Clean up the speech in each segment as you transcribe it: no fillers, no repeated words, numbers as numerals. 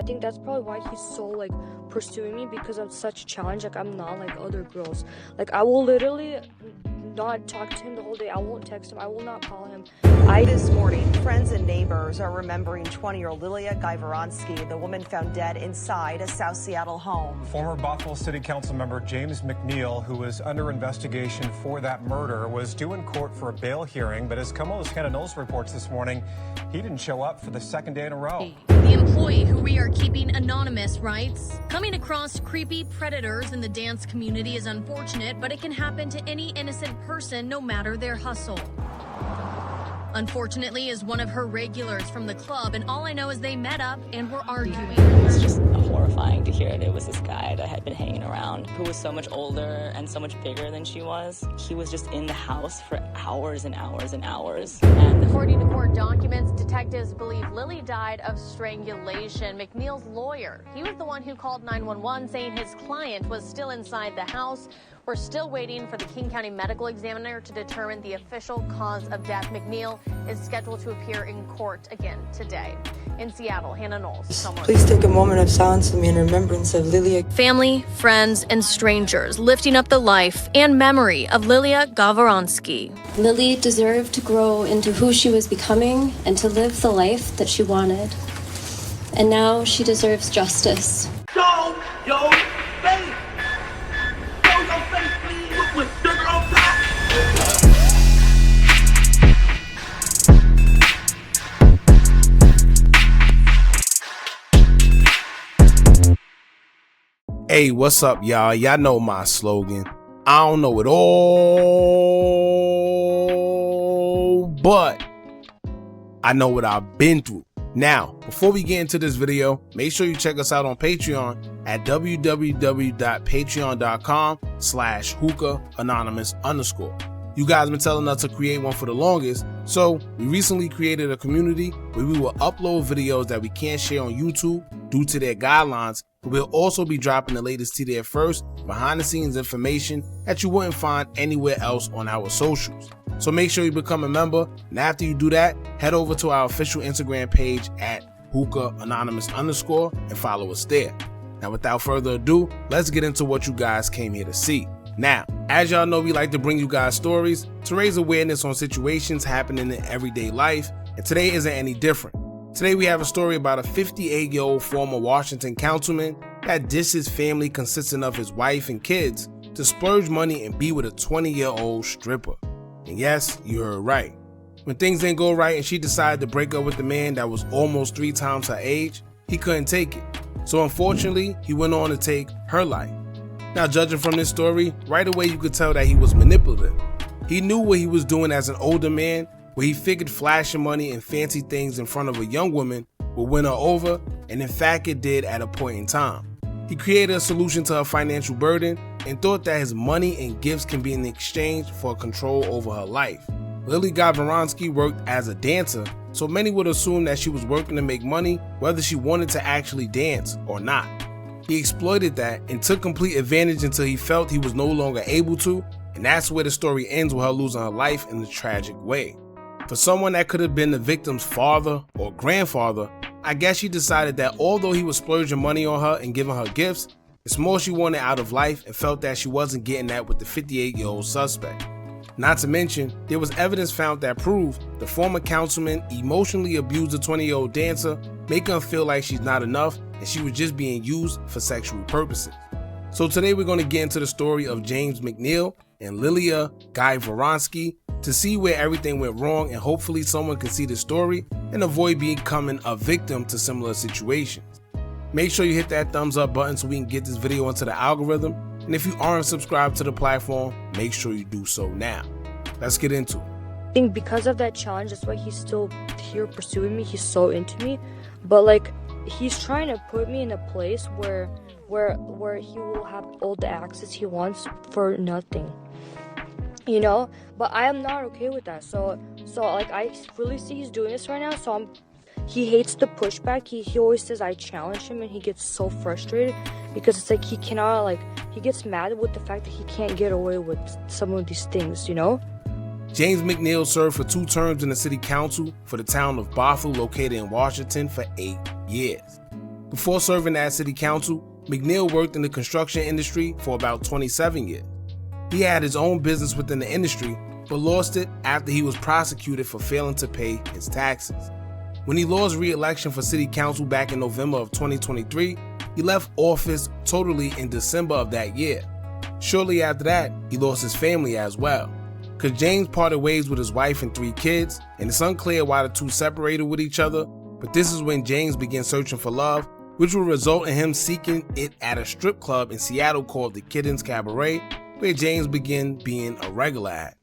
I think that's probably why he's so like pursuing me, because I'm such a challenge. Like, I'm not like other girls. Like, I will literally not talk to him the whole day. I won't text him. I will not call him. This morning, friends and neighbors are remembering 20-year-old Lilia Gajvaronsky, the woman found dead inside a South Seattle home. Former Bothell City Council member James McNeil, who was under investigation for that murder, was due in court for a bail hearing, but as Councilman reports this morning, he didn't show up for the second day in a row. The employee who we are keeping anonymous writes, coming across creepy predators in the dance community is unfortunate, but it can happen to any innocent person, no matter their hustle. Unfortunately, is one of her regulars from the club, and all I know is they met up and were arguing. It was just horrifying to hear it. It was this guy that had been hanging around who was so much older and so much bigger than she was. He was just in the house for hours and hours and hours. And according to court documents, detectives believe Lily died of strangulation. McNeil's lawyer, he was the one who called 911 saying his client was still inside the house. We're still waiting for the King County medical examiner to determine the official cause of death. McNeil is scheduled to appear in court again today. In Seattle, Hannah Knowles. Please take a moment of silence with me in remembrance of Lilia. Family, friends, and strangers lifting up the life and memory of Lilia Gajvaronsky. Lily deserved to grow into who she was becoming and to live the life that she wanted. And now she deserves justice. Show your face! Show your face, please, with sugar on top! Hey, what's up, y'all? Y'all know my slogan. I don't know it all, but I know what I've been through. Now, before we get into this video, make sure you check us out on Patreon at www.patreon.com/Hookah Anonymous _. You guys been telling us to create one for the longest, so we recently created a community where we will upload videos that we can't share on YouTube due to their guidelines, but we'll also be dropping the latest to there first, behind the scenes information that you wouldn't find anywhere else on our socials. So make sure you become a member, and after you do that, head over to our official Instagram page at Hookah Anonymous _ and follow us there. Now, without further ado, let's get into what you guys came here to see. Now, as y'all know, we like to bring you guys stories to raise awareness on situations happening in everyday life, and today isn't any different. Today we have a story about a 58-year-old former Washington councilman that dissed his family consisting of his wife and kids to splurge money and be with a 20-year-old stripper. And yes, you heard right. When things didn't go right and she decided to break up with the man that was almost 3 times her age, he couldn't take it. So unfortunately, he went on to take her life. Now, judging from this story, right away you could tell that he was manipulative. He knew what he was doing as an older man, where he figured flashing money and fancy things in front of a young woman would win her over, and in fact it did at a point in time. He created a solution to her financial burden and thought that his money and gifts can be in exchange for control over her life. Lily Gajvaronsky worked as a dancer, so many would assume that she was working to make money whether she wanted to actually dance or not. He exploited that and took complete advantage until he felt he was no longer able to, and that's where the story ends, with her losing her life in a tragic way. For someone that could have been the victim's father or grandfather, I guess she decided that although he was splurging money on her and giving her gifts, it's more she wanted out of life and felt that she wasn't getting that with the 58-year-old suspect. Not to mention, there was evidence found that proved the former councilman emotionally abused the 20-year-old dancer, making her feel like she's not enough and she was just being used for sexual purposes. So today we're going to get into the story of James McNeil and Lilia Gajvaronsky to see where everything went wrong, and hopefully someone can see the story and avoid becoming a victim to similar situations. Make sure you hit that thumbs up button so we can get this video into the algorithm, and if you aren't subscribed to the platform, make sure you do so now. Let's get into it. I think because of that challenge, that's why he's still here pursuing me. He's so into me, but like, he's trying to put me in a place where he will have all the access he wants for nothing, you know. But I am not okay with that. So like, I really see he's doing this right now. So he hates the pushback. He always says I challenge him, and he gets so frustrated because it's like he cannot, like, he gets mad with the fact that he can't get away with some of these things, you know. James McNeil served for 2 terms in the city council for the town of Bothell, located in Washington, for 8 years. Before serving as city council, McNeil worked in the construction industry for about 27 years. He had his own business within the industry, but lost it after he was prosecuted for failing to pay his taxes. When he lost re-election for city council back in November of 2023, he left office totally in December of that year. Shortly after that, he lost his family as well. Because James parted ways with his wife and 3 kids, and it's unclear why the two separated with each other, but this is when James began searching for love, which will result in him seeking it at a strip club in Seattle called the Kittens Cabaret, where James began being a regular at.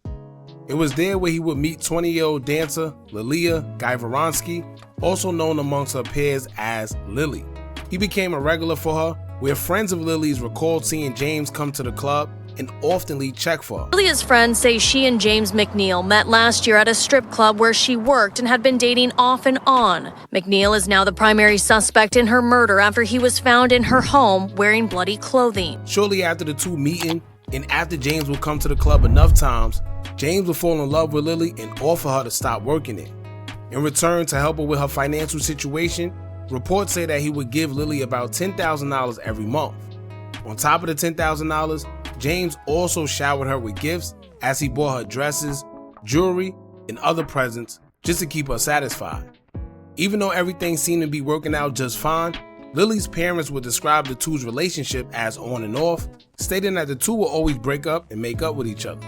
It was there where he would meet 20-year-old dancer Lilia Gajvaronsky, also known amongst her peers as Lily. He became a regular for her, where friends of Lily's recalled seeing James come to the club and oftenly check for her. Lilia's friends say she and James McNeil met last year at a strip club where she worked and had been dating off and on. McNeil is now the primary suspect in her murder after he was found in her home wearing bloody clothing. Shortly after the two meeting, and after James would come to the club enough times, James would fall in love with Lily and offer her to stop working there. In return to help her with her financial situation, reports say that he would give Lily about $10,000 every month. On top of the $10,000, James also showered her with gifts as he bought her dresses, jewelry, and other presents just to keep her satisfied. Even though everything seemed to be working out just fine, Lily's parents would describe the two's relationship as on and off, stating that the two would always break up and make up with each other.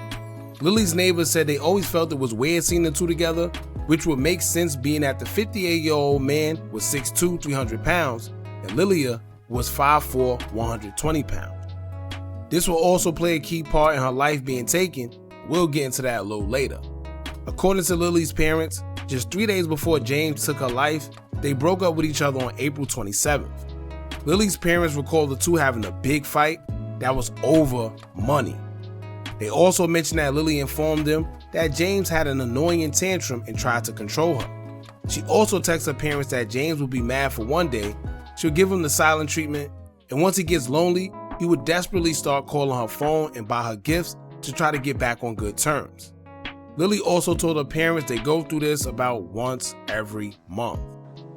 Lily's neighbors said they always felt it was weird seeing the two together, which would make sense being that the 58-year-old man was 6'2", 300 pounds, and Lilia was 5'4", 120 pounds. This will also play a key part in her life being taken. We'll get into that a little later. According to Lily's parents, just 3 days before James took her life, they broke up with each other on April 27th. Lily's parents recall the two having a big fight that was over money. They also mentioned that Lily informed them that James had an annoying tantrum and tried to control her. She also texted her parents that James would be mad for one day, she'll give him the silent treatment, and once he gets lonely, he would desperately start calling her phone and buy her gifts to try to get back on good terms. Lily also told her parents they go through this about once every month.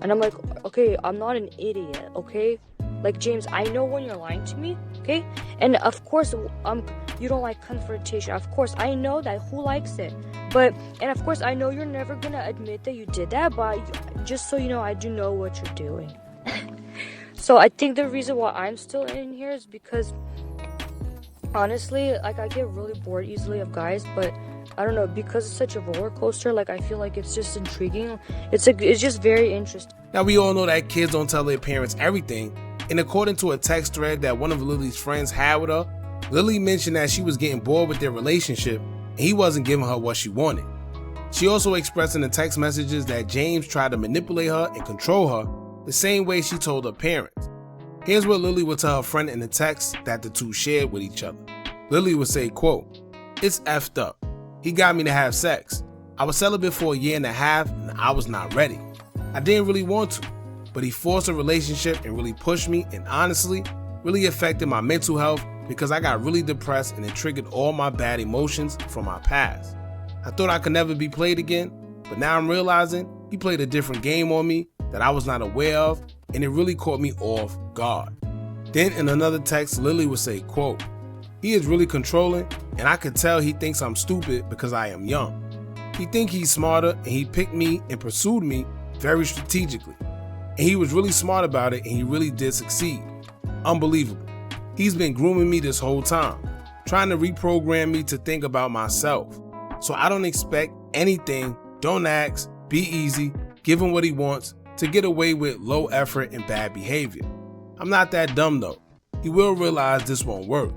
And I'm like, okay, I'm not an idiot, okay? Like, James, I know when you're lying to me, okay? And of course, you don't like confrontation. Of course, I know that. Who likes it? And of course, I know you're never gonna admit that you did that, but just so you know, I do know what you're doing. So I think the reason why I'm still in here is because, honestly, like, I get really bored easily of guys, but I don't know, because it's such a roller coaster, like, I feel like it's just intriguing. It's just very interesting. Now, we all know that kids don't tell their parents everything, and according to a text thread that one of Lily's friends had with her, Lily mentioned that she was getting bored with their relationship and he wasn't giving her what she wanted. She also expressed in the text messages that James tried to manipulate her and control her the same way she told her parents. Here's what Lily would tell her friend in the text that the two shared with each other. Lily would say, quote, "It's effed up. He got me to have sex. I was celibate for 1.5 years and I was not ready. I didn't really want to, but he forced a relationship and really pushed me, and honestly, really affected my mental health because I got really depressed and it triggered all my bad emotions from my past. I thought I could never be played again, but now I'm realizing he played a different game on me that I was not aware of, and it really caught me off guard." Then in another text, Lily would say, quote, "He is really controlling, and I could tell he thinks I'm stupid because I am young. He thinks he's smarter, and he picked me and pursued me very strategically. And he was really smart about it, and he really did succeed. Unbelievable. He's been grooming me this whole time, trying to reprogram me to think about myself. So I don't expect anything, don't ask, be easy, give him what he wants, to get away with low effort and bad behavior. I'm not that dumb though. He will realize this won't work.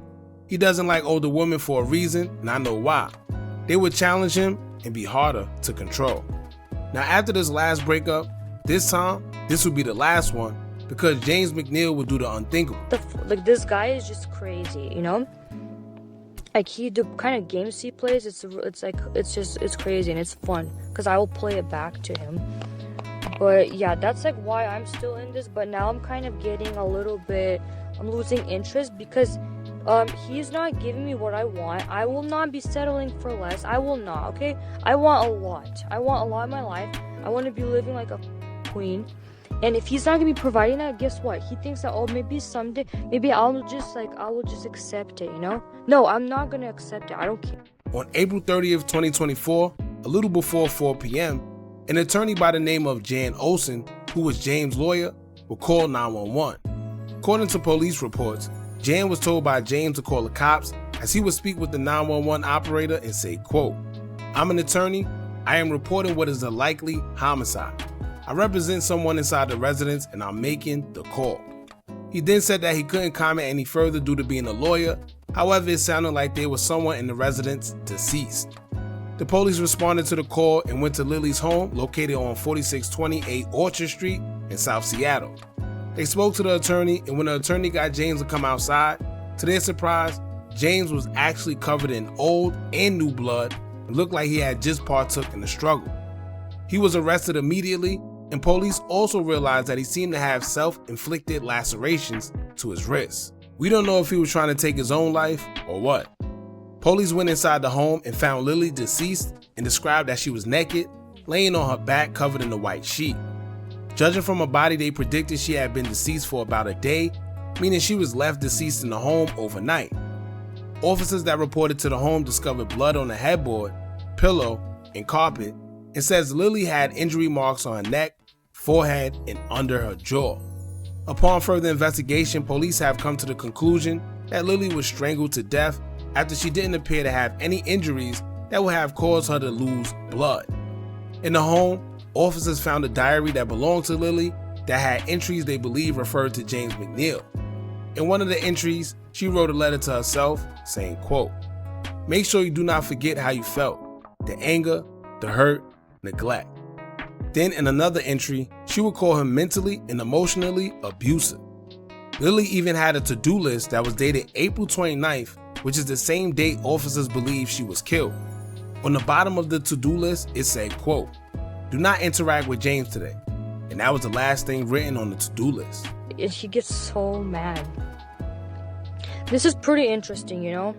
He doesn't like older women for a reason, and I know why. They would challenge him and be harder to control." Now after this last breakup, this time, this would be the last one because James McNeil would do the unthinkable. Like, this guy is just crazy, you know? Like, the kind of games he plays, it's crazy and it's fun because I will play it back to him. But yeah, that's like why I'm still in this, but now I'm kind of getting I'm losing interest because he's not giving me what I want. I will not be settling for less. I will not, okay? I want a lot. I want a lot in my life. I want to be living like a queen. And if he's not gonna be providing that, guess what? He thinks that, oh, maybe someday, maybe I will just accept it, you know? No, I'm not gonna accept it. I don't care. On April 30th, 2024, a little before 4 p.m., an attorney by the name of Jan Olsen, who was James' lawyer, would call 911. According to police reports, Jan was told by James to call the cops as he would speak with the 911 operator and say, quote, "I'm an attorney. I am reporting what is a likely homicide. I represent someone inside the residence and I'm making the call." He then said that he couldn't comment any further due to being a lawyer. However, it sounded like there was someone in the residence deceased. The police responded to the call and went to Lily's home located on 4628 Orchard Street in South Seattle. They spoke to the attorney, and when the attorney got James to come outside, to their surprise, James was actually covered in old and new blood and looked like he had just partook in the struggle. He was arrested immediately, and police also realized that he seemed to have self-inflicted lacerations to his wrists. We don't know if he was trying to take his own life or what. Police went inside the home and found Lily deceased and described that she was naked, laying on her back covered in a white sheet. Judging from her body, they predicted she had been deceased for about a day, meaning she was left deceased in the home overnight. Officers that reported to the home discovered blood on the headboard, pillow, and carpet, and says Lily had injury marks on her neck, forehead, and under her jaw. Upon further investigation, police have come to the conclusion that Lily was strangled to death after she didn't appear to have any injuries that would have caused her to lose blood. In the home, officers found a diary that belonged to Lily that had entries they believe referred to James McNeil. In one of the entries, she wrote a letter to herself saying, quote, "Make sure you do not forget how you felt, the anger, the hurt, neglect." Then in another entry, she would call him mentally and emotionally abusive. Lily even had a to-do list that was dated April 29th, which is the same date officers believe she was killed. On the bottom of the to-do list, it said, quote, "Do not interact with James today." And that was the last thing written on the to-do list. And she gets so mad. This is pretty interesting, you know?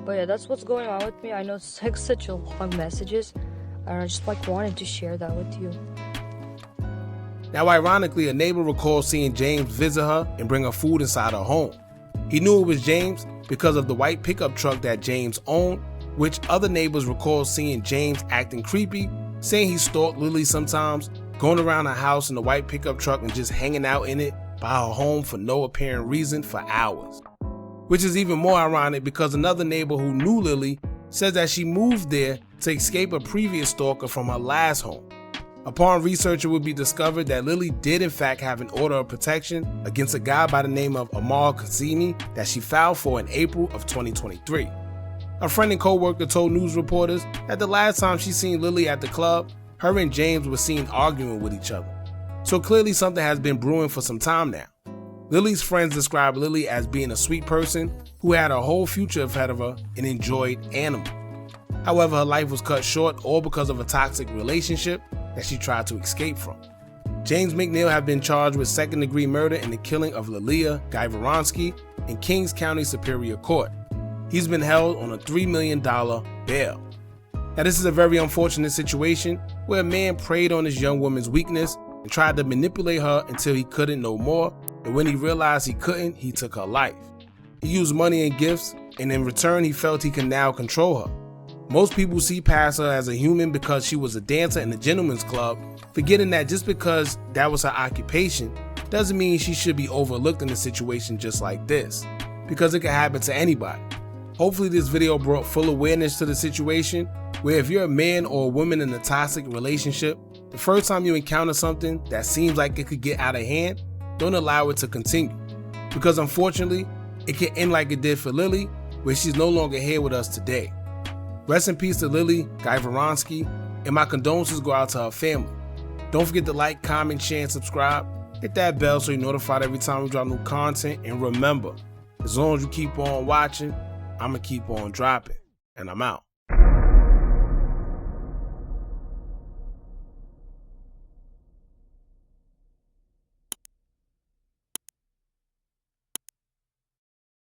But yeah, that's what's going on with me. I know it's like such a long messages. And I just wanted to share that with you. Now, ironically, a neighbor recalls seeing James visit her and bring her food inside her home. He knew it was James because of the white pickup truck that James owned, which other neighbors recall seeing James acting creepy, saying he stalked Lily sometimes, going around her house in the white pickup truck and just hanging out in it by her home for no apparent reason for hours. Which is even more ironic because another neighbor who knew Lily says that she moved there to escape a previous stalker from her last home. Upon research, it would be discovered that Lily did in fact have an order of protection against a guy by the name of Amal Kazemi that she filed for in April of 2023. A friend and co-worker told news reporters that the last time she seen Lily at the club, her and James were seen arguing with each other. So clearly something has been brewing for some time now. Lily's friends describe Lily as being a sweet person who had a whole future ahead of her and enjoyed animals. However, her life was cut short all because of a toxic relationship that she tried to escape from. James McNeil had been charged with second-degree murder in the killing of Lilia Gajvaronsky in Kings County Superior Court. He's been held on a $3 million bail. Now, this is a very unfortunate situation where a man preyed on this young woman's weakness and tried to manipulate her until he couldn't no more, and when he realized he couldn't, he took her life. He used money and gifts, and in return he felt he could now control her. Most people see past her as a human because she was a dancer in the gentleman's club, forgetting that just because that was her occupation doesn't mean she should be overlooked in a situation just like this, because it can happen to anybody. Hopefully this video brought full awareness to the situation where if you're a man or a woman in a toxic relationship, the first time you encounter something that seems like it could get out of hand, don't allow it to continue. Because unfortunately, it can end like it did for Lily, where she's no longer here with us today. Rest in peace to Lily Gajvaronsky, and my condolences go out to her family. Don't forget to like, comment, share, and subscribe. Hit that bell so you're notified every time we drop new content. And remember, as long as you keep on watching, I'ma keep on dropping. And I'm out.